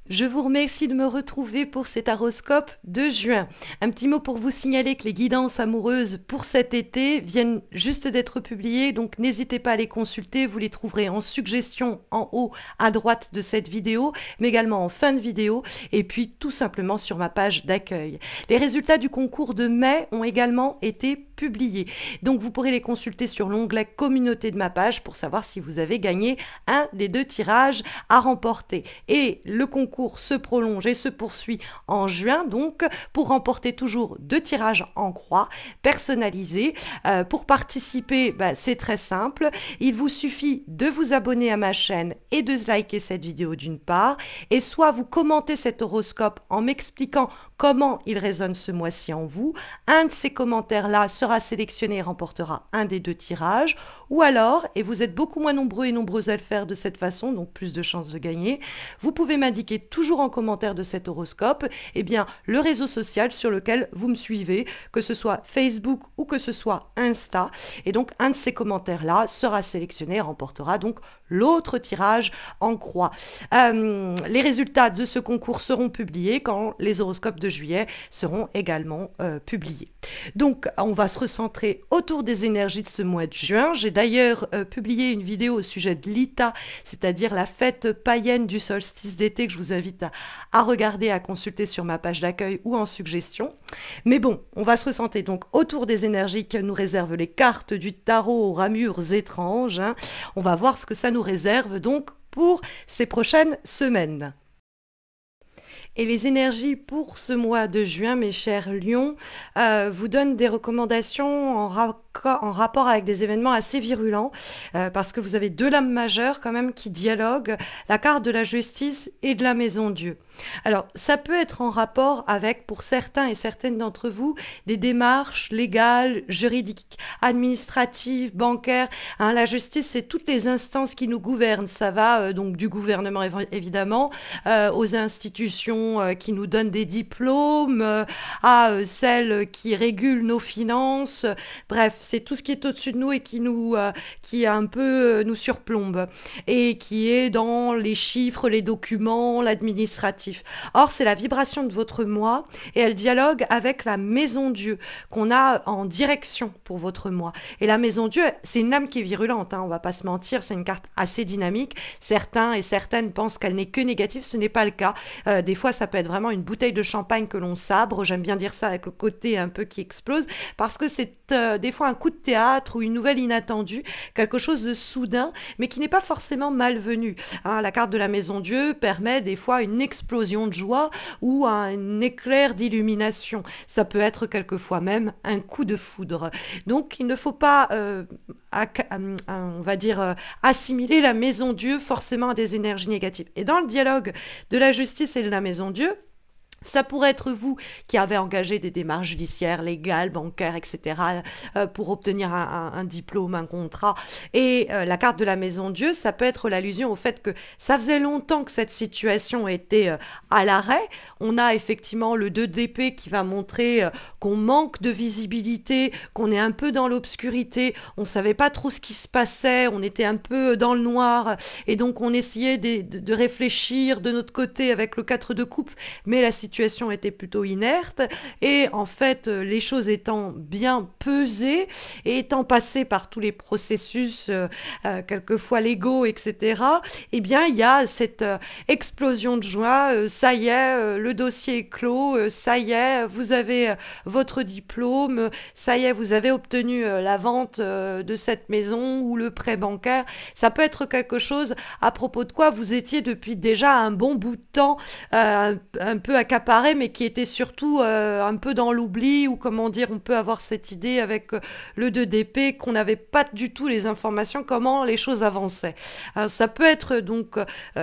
Je vous remercie de me retrouver pour cet horoscope de juin. Un petit mot pour vous signaler que les guidances amoureuses pour cet été viennent juste d'être publiées, donc n'hésitez pas à les consulter, vous les trouverez en suggestion en haut à droite de cette vidéo, mais également en fin de vidéo, et puis tout simplement sur ma page d'accueil. Les résultats du concours de mai ont également été publiés, donc vous pourrez les consulter sur l'onglet communauté de ma page pour savoir si vous avez gagné un des 2 tirages à remporter. Et le concours se prolonge et se poursuit en juin, donc pour remporter toujours 2 tirages en croix personnalisés. Pour participer, c'est très simple, il vous suffit de vous abonner à ma chaîne et de liker cette vidéo d'une part, et soit vous commentez cet horoscope en m'expliquant comment il résonne ce mois-ci en vous. Un de ces commentaires-là sera sélectionné et remportera un des 2 tirages, ou alors, et vous êtes beaucoup moins nombreux et nombreuses à le faire de cette façon, donc plus de chances de gagner, vous pouvez m'indiquer toujours en commentaire de cet horoscope, le réseau social sur lequel vous me suivez, que ce soit Facebook ou que ce soit Insta, et donc un de ces commentaires-là sera sélectionné et remportera donc l'autre tirage en croix. Les résultats de ce concours seront publiés quand les horoscopes de juillet seront également publiés. Donc on va se recentrer autour des énergies de ce mois de juin. J'ai d'ailleurs publié une vidéo au sujet de l'Ita, c'est-à-dire la fête païenne du solstice d'été, que je vous invite à regarder, à consulter sur ma page d'accueil ou en suggestion. Mais bon, on va se recentrer donc autour des énergies que nous réservent les cartes du tarot aux ramures étranges. On va voir ce que ça nous réserve donc pour ces prochaines semaines. Et les énergies pour ce mois de juin, mes chers lions, vous donnent des recommandations en rapport avec des événements assez virulents, parce que vous avez 2 lames majeures quand même qui dialoguent, la carte de la justice et de la maison Dieu. Alors, ça peut être en rapport avec, pour certains et certaines d'entre vous, des démarches légales, juridiques, administratives, bancaires. La justice, c'est toutes les instances qui nous gouvernent. Ça va donc du gouvernement, évidemment, aux institutions qui nous donnent des diplômes, à celles qui régulent nos finances. Bref, c'est tout ce qui est au-dessus de nous et qui un peu nous surplombe et qui est dans les chiffres, les documents, l'administratif. Or, c'est la vibration de votre mois et elle dialogue avec la maison Dieu qu'on a en direction pour votre mois. Et la maison Dieu, c'est une âme qui est virulente, on va pas se mentir, c'est une carte assez dynamique. Certains et certaines pensent qu'elle n'est que négative, ce n'est pas le cas. Des fois, ça peut être vraiment une bouteille de champagne que l'on sabre, j'aime bien dire ça avec le côté un peu qui explose, parce que c'est des fois un coup de théâtre ou une nouvelle inattendue, quelque chose de soudain, mais qui n'est pas forcément malvenu. La carte de la maison Dieu permet des fois une explosion de joie ou un éclair d'illumination. Ça peut être quelquefois même un coup de foudre. Donc, il ne faut pas, on va dire, assimiler la maison Dieu forcément à des énergies négatives. Et dans le dialogue de la justice et de la maison Dieu, ça pourrait être vous qui avez engagé des démarches judiciaires, légales, bancaires, etc. Pour obtenir un diplôme, un contrat. Et la carte de la maison Dieu, ça peut être l'allusion au fait que ça faisait longtemps que cette situation était à l'arrêt. On a effectivement le 2 d'épée qui va montrer qu'on manque de visibilité, qu'on est un peu dans l'obscurité, on savait pas trop ce qui se passait, on était un peu dans le noir, et donc on essayait de réfléchir de notre côté avec le 4 de coupe, mais la situation était plutôt inerte, et en fait les choses étant bien pesées et étant passées par tous les processus quelquefois légaux, etc., eh bien il y a cette explosion de joie. Ça y est, le dossier est clos, ça y est, vous avez votre diplôme, ça y est, vous avez obtenu la vente de cette maison ou le prêt bancaire. Ça peut être quelque chose à propos de quoi vous étiez depuis déjà un bon bout de temps un peu accaparé, mais qui était surtout un peu dans l'oubli, ou comment dire, on peut avoir cette idée avec le 2 d'épée qu'on n'avait pas du tout les informations, comment les choses avançaient. Ça peut être donc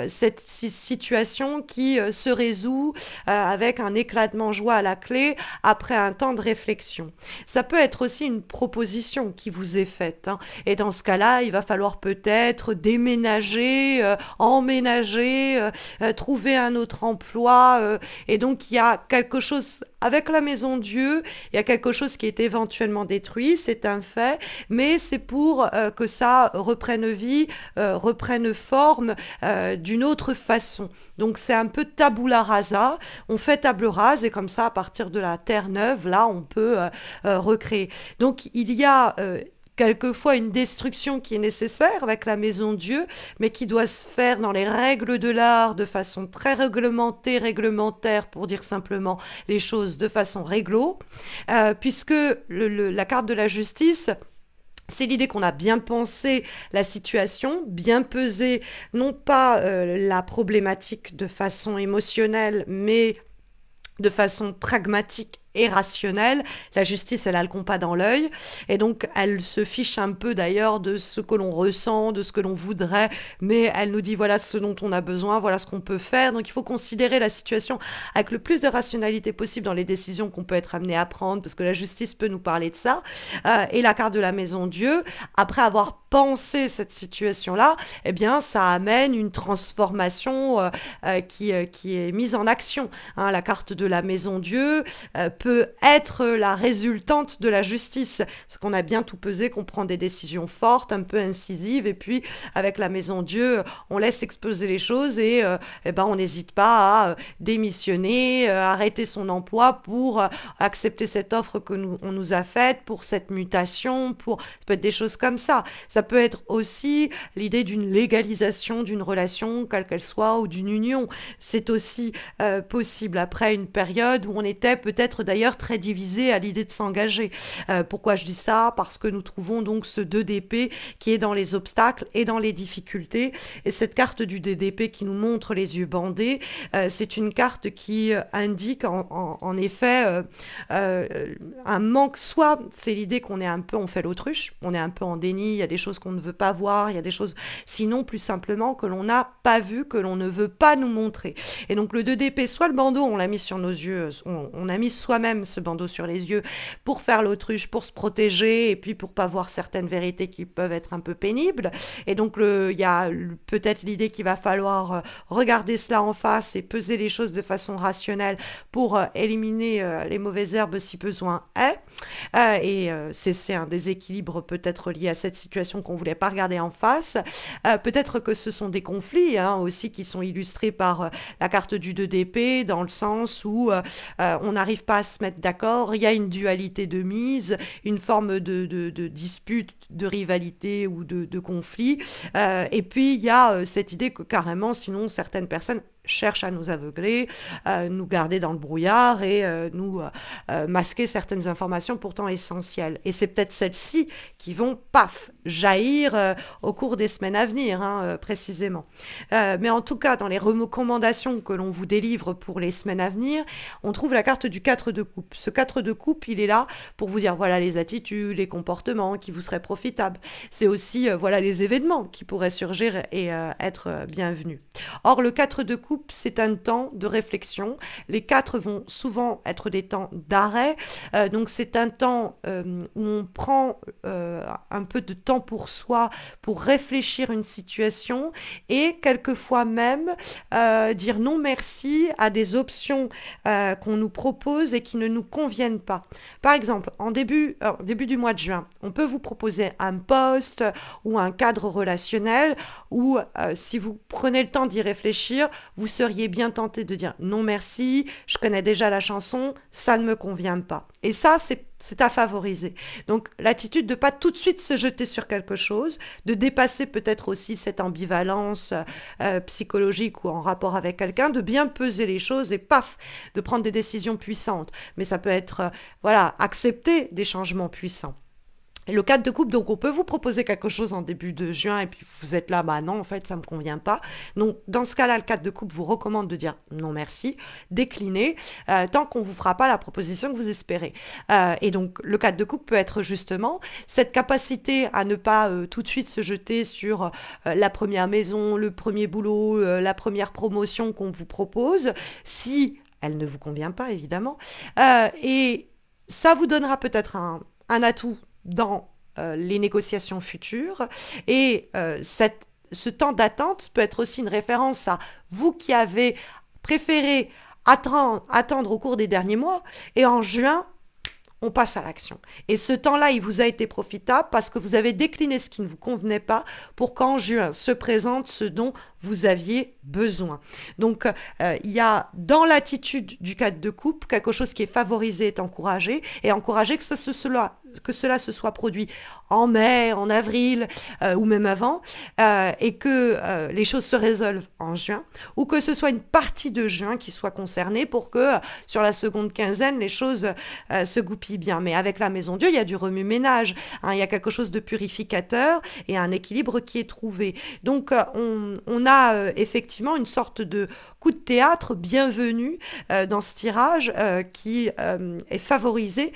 cette situation qui se résout avec un éclatement de joie à la clé après un temps de réflexion. Ça peut être aussi une proposition qui vous est faite, et dans ce cas-là, il va falloir peut-être déménager, emménager, trouver un autre emploi, et donc donc il y a quelque chose avec la maison Dieu, il y a quelque chose qui est éventuellement détruit, c'est un fait, mais c'est pour que ça reprenne vie, reprenne forme d'une autre façon. Donc c'est un peu tabula rasa, on fait table rase et comme ça à partir de la terre neuve, là on peut recréer. Donc il y a quelquefois une destruction qui est nécessaire avec la maison Dieu, mais qui doit se faire dans les règles de l'art de façon très réglementée, réglementaire, pour dire simplement les choses de façon réglo, puisque la carte de la justice, c'est l'idée qu'on a bien pensé la situation, bien pesé non pas la problématique de façon émotionnelle, mais de façon pragmatique et rationnelle. La justice, elle a le compas dans l'œil, et donc elle se fiche un peu d'ailleurs de ce que l'on ressent, de ce que l'on voudrait, mais elle nous dit voilà ce dont on a besoin, voilà ce qu'on peut faire. Donc il faut considérer la situation avec le plus de rationalité possible dans les décisions qu'on peut être amené à prendre, parce que la justice peut nous parler de ça. Et la carte de la maison Dieu, après avoir pensé cette situation-là, eh bien ça amène une transformation qui est mise en action. Hein, la carte de la maison Dieu peut être la résultante de la justice. Parce qu'on a bien tout pesé, qu'on prend des décisions fortes, un peu incisives, et puis avec la maison Dieu, on laisse exposer les choses et ben, on n'hésite pas à démissionner, arrêter son emploi pour accepter cette offre que on nous a faite, pour cette mutation, ça peut être des choses comme ça. Ça peut être aussi l'idée d'une légalisation d'une relation, quelle qu'elle soit, ou d'une union. C'est aussi possible après une période où on était peut-être d'ailleurs très divisé à l'idée de s'engager. Pourquoi je dis ça? Parce que nous trouvons donc ce 2 d'épée qui est dans les obstacles et dans les difficultés. Et cette carte du 2 d'épée qui nous montre les yeux bandés, c'est une carte qui indique en effet un manque. Soit c'est l'idée qu'on est un peu, on fait l'autruche, on est un peu en déni, il y a des choses qu'on ne veut pas voir, il y a des choses, sinon plus simplement que l'on n'a pas vu, que l'on ne veut pas nous montrer. Et donc le 2 d'épée, soit le bandeau, on l'a mis sur nos yeux, on a mis soi-même ce bandeau sur les yeux pour faire l'autruche, pour se protéger et puis pour pas voir certaines vérités qui peuvent être un peu pénibles. Et donc il y a peut-être l'idée qu'il va falloir regarder cela en face et peser les choses de façon rationnelle pour éliminer les mauvaises herbes si besoin est. Et c'est un déséquilibre peut-être lié à cette situation qu'on voulait pas regarder en face. Peut-être que ce sont des conflits aussi qui sont illustrés par la carte du 2 d'épée, dans le sens où on n'arrive pas à se mettre d'accord, il y a une dualité de mise, une forme de dispute, de rivalité ou de conflit. Et puis il y a cette idée que carrément, sinon certaines personnes cherchent à nous aveugler, nous garder dans le brouillard et nous masquer certaines informations pourtant essentielles. Et c'est peut-être celles-ci qui vont, paf, jaillir au cours des semaines à venir, précisément. Mais en tout cas, dans les recommandations que l'on vous délivre pour les semaines à venir, on trouve la carte du 4 de coupe. Ce 4 de coupe, il est là pour vous dire, voilà les attitudes, les comportements qui vous seraient profitables. C'est aussi, voilà les événements qui pourraient surgir et être bienvenus. Or, le 4 de coupe, c'est un temps de réflexion. Les 4 vont souvent être des temps d'arrêt. Donc, c'est un temps où on prend un peu de temps pour soi, pour réfléchir une situation et quelquefois même dire non merci à des options qu'on nous propose et qui ne nous conviennent pas. Par exemple, en début du mois de juin, on peut vous proposer un poste ou un cadre relationnel où si vous prenez le temps d'y réfléchir, vous seriez bien tenté de dire non merci, je connais déjà la chanson, ça ne me convient pas. Et ça, c'est à favoriser. Donc l'attitude de pas tout de suite se jeter sur quelque chose, de dépasser peut-être aussi cette ambivalence psychologique ou en rapport avec quelqu'un, de bien peser les choses et paf, de prendre des décisions puissantes. Mais ça peut être, voilà, accepter des changements puissants. Et le 4 de coupe, donc on peut vous proposer quelque chose en début de juin et puis vous êtes là, bah non, en fait, ça me convient pas. Donc, dans ce cas-là, le 4 de coupe vous recommande de dire non merci, décliner, tant qu'on vous fera pas la proposition que vous espérez. Et donc, le 4 de coupe peut être justement cette capacité à ne pas tout de suite se jeter sur la première maison, le premier boulot, la première promotion qu'on vous propose, si elle ne vous convient pas, évidemment. Et ça vous donnera peut-être un atout dans les négociations futures et ce temps d'attente peut être aussi une référence à vous qui avez préféré attendre au cours des derniers mois, et en juin, on passe à l'action. Et ce temps-là, il vous a été profitable parce que vous avez décliné ce qui ne vous convenait pas pour qu'en juin se présente ce dont vous aviez besoin. Donc, il y a dans l'attitude du 4 de coupe quelque chose qui est favorisé, est encouragé, et encouragé que cela se soit produit en mai, en avril ou même avant, et que les choses se résolvent en juin, ou que ce soit une partie de juin qui soit concernée pour que sur la seconde quinzaine, les choses se goupillent bien. Mais avec la Maison Dieu, il y a du remue-ménage, hein, il y a quelque chose de purificateur et un équilibre qui est trouvé. Donc, on a effectivement une sorte de coup de théâtre bienvenu dans ce tirage qui est favorisé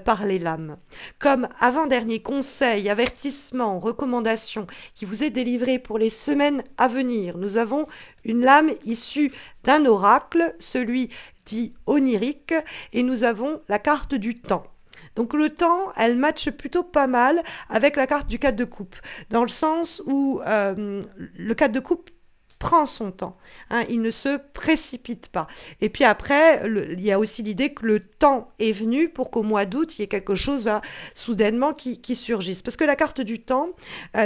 par les lames. Comme avant-dernier conseil, avertissement, recommandation qui vous est délivré pour les semaines à venir, nous avons une lame issue d'un oracle, celui dit onirique, et nous avons la carte du temps. Donc le temps, elle matche plutôt pas mal avec la carte du 4 de coupe, dans le sens où le 4 de coupe prend son temps, hein, il ne se précipite pas. Et puis après, il y a aussi l'idée que le temps est venu pour qu'au mois d'août, il y ait quelque chose soudainement qui surgisse. Parce que la carte du temps,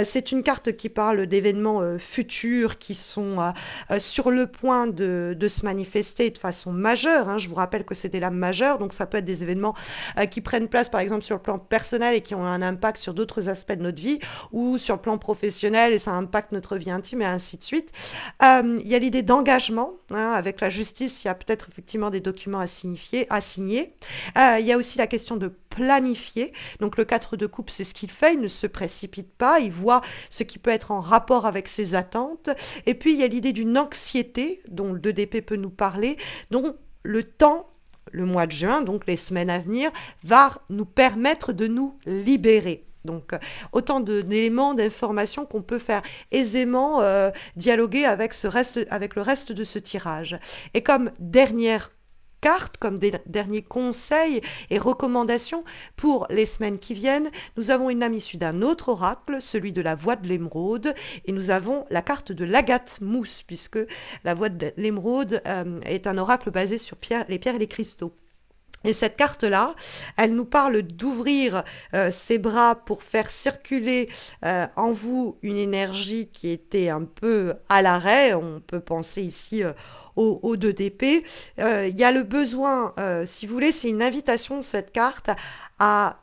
c'est une carte qui parle d'événements futurs qui sont sur le point de se manifester de façon majeure, hein. Je vous rappelle que c'est des lames majeures, donc ça peut être des événements qui prennent place par exemple sur le plan personnel et qui ont un impact sur d'autres aspects de notre vie, ou sur le plan professionnel et ça impacte notre vie intime et ainsi de suite. Il y a l'idée d'engagement, hein, avec la justice, il y a peut-être effectivement des documents à signer. Il y a aussi la question de planifier. Donc le 4 de coupe, c'est ce qu'il fait, il ne se précipite pas, il voit ce qui peut être en rapport avec ses attentes. Et puis il y a l'idée d'une anxiété, dont le 2DP peut nous parler, dont le temps, le mois de juin, donc les semaines à venir, va nous permettre de nous libérer. Donc, autant d'éléments, d'informations qu'on peut faire aisément dialoguer avec le reste de ce tirage. Et comme dernière carte, comme derniers conseils et recommandations pour les semaines qui viennent, nous avons une lame issue d'un autre oracle, celui de la voie de l'émeraude, et nous avons la carte de l'agate mousse, puisque la voie de l'émeraude est un oracle basé sur les pierres et les cristaux. Et cette carte-là, elle nous parle d'ouvrir ses bras pour faire circuler en vous une énergie qui était un peu à l'arrêt. On peut penser ici au 2DP. Il y a le besoin, si vous voulez, c'est une invitation, cette carte, à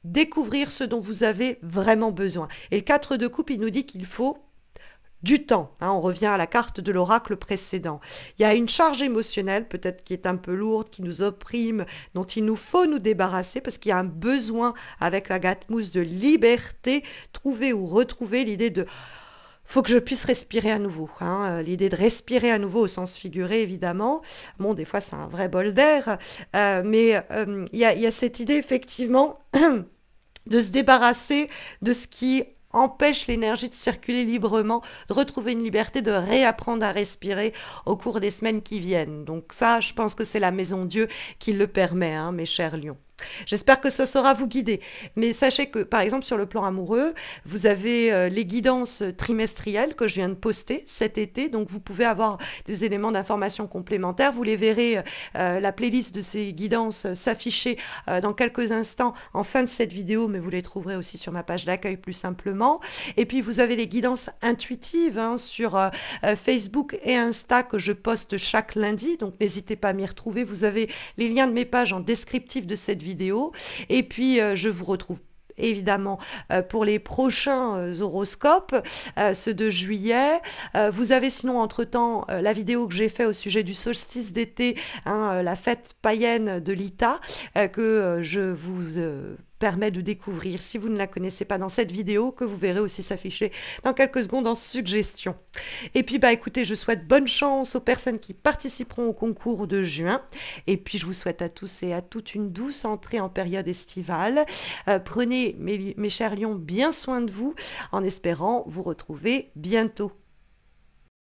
découvrir ce dont vous avez vraiment besoin. Et le 4 de coupe, il nous dit qu'il faut du temps, hein, on revient à la carte de l'oracle précédent. Il y a une charge émotionnelle, peut-être qui est un peu lourde, qui nous opprime, dont il nous faut nous débarrasser, parce qu'il y a un besoin avec la gâte-mousse de liberté, trouver ou retrouver l'idée de faut que je puisse respirer à nouveau, hein, l'idée de respirer à nouveau au sens figuré, évidemment. Bon, des fois, c'est un vrai bol d'air, mais il y a cette idée, effectivement, de se débarrasser de ce qui empêche l'énergie de circuler librement, de retrouver une liberté, de réapprendre à respirer au cours des semaines qui viennent. Donc ça, je pense que c'est la Maison Dieu qui le permet, hein, mes chers lions. J'espère que ça saura vous guider. Mais sachez que, par exemple, sur le plan amoureux, vous avez les guidances trimestrielles que je viens de poster cet été. Donc, vous pouvez avoir des éléments d'information complémentaires. Vous les verrez, la playlist de ces guidances s'afficher dans quelques instants en fin de cette vidéo, mais vous les trouverez aussi sur ma page d'accueil plus simplement. Et puis, vous avez les guidances intuitives, hein, sur Facebook et Insta que je poste chaque lundi. Donc, n'hésitez pas à m'y retrouver. Vous avez les liens de mes pages en descriptif de cette vidéo. Et puis, je vous retrouve évidemment pour les prochains horoscopes, ceux de juillet. Vous avez sinon entre-temps la vidéo que j'ai fait au sujet du solstice d'été, hein, la fête païenne de l'Ita, que je vous permet de découvrir si vous ne la connaissez pas dans cette vidéo, que vous verrez aussi s'afficher dans quelques secondes en suggestion. Et puis écoutez, je souhaite bonne chance aux personnes qui participeront au concours de juin, et puis je vous souhaite à tous et à toutes une douce entrée en période estivale. Prenez, mes chers lions, bien soin de vous, en espérant vous retrouver bientôt.